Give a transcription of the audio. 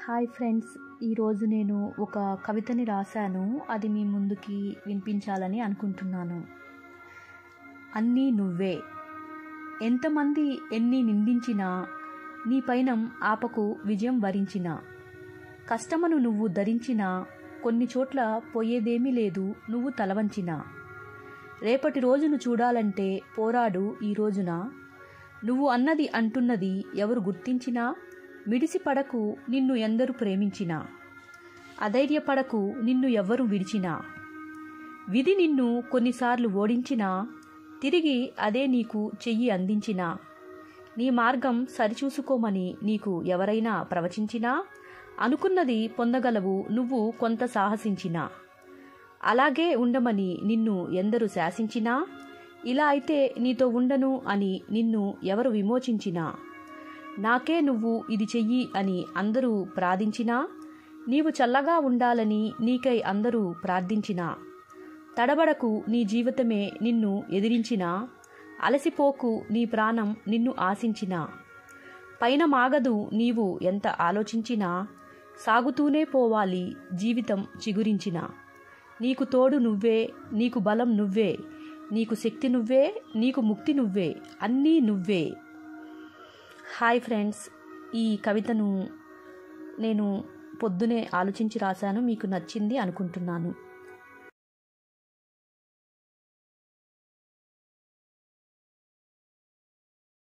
Hi friends, ఈరోజు నేను ఒక కవితని రాశాను. అది మీ ముందుకి వినిపించాలని అనుకుంటున్నాను. అన్నీ నువ్వే. ఎంతమంది ఎన్ని నిందించినా, నీ పైనం ఆపకు విజయం వరించిన. కష్టమను నువ్వు ధరించినా, కొన్ని చోట్ల పోయేదేమీ లేదు నువ్వు తలవంచినా. రేపటి రోజును చూడాలంటే పోరాడు ఈ రోజున. నువ్వు అన్నది అంటున్నది ఎవరు గుర్తించినా, మిడిసిపడకు నిన్ను ఎందరు ప్రేమించినా. అధైర్యపడకు నిన్ను ఎవ్వరు విడిచినా. విధి నిన్ను కొన్నిసార్లు ఓడించినా, తిరిగి అదే నీకు చెయ్యి అందించినా. నీ మార్గం సరిచూసుకోమని నీకు ఎవరైనా ప్రవచించినా, అనుకున్నది పొందగలవు నువ్వు కొంత సాహసించినా. అలాగే ఉండమని నిన్ను ఎందరు శాసించినా, ఇలా అయితే నీతో ఉండను అని నిన్ను ఎవరు విమోచించినా. నాకే నువ్వు ఇది చెయ్యి అని అందరూ ప్రార్థించినా, నీవు చల్లగా ఉండాలని నీకై అందరూ ప్రార్థించినా. తడబడకు నీ జీవితమే నిన్ను ఎదిరించినా, అలసిపోకు నీ ప్రాణం నిన్ను ఆశించినా. పైన మాగదు నీవు ఎంత ఆలోచించినా, సాగుతూనే పోవాలి జీవితం చిగురించినా. నీకు తోడు నువ్వే, నీకు బలం నువ్వే, నీకు శక్తి నువ్వే, నీకు ముక్తి నువ్వే, అన్నీ నువ్వే. హాయ్ ఫ్రెండ్స్, ఈ కవితను నేను పొద్దునే ఆలోచించి రాశాను. మీకు నచ్చింది అనుకుంటున్నాను.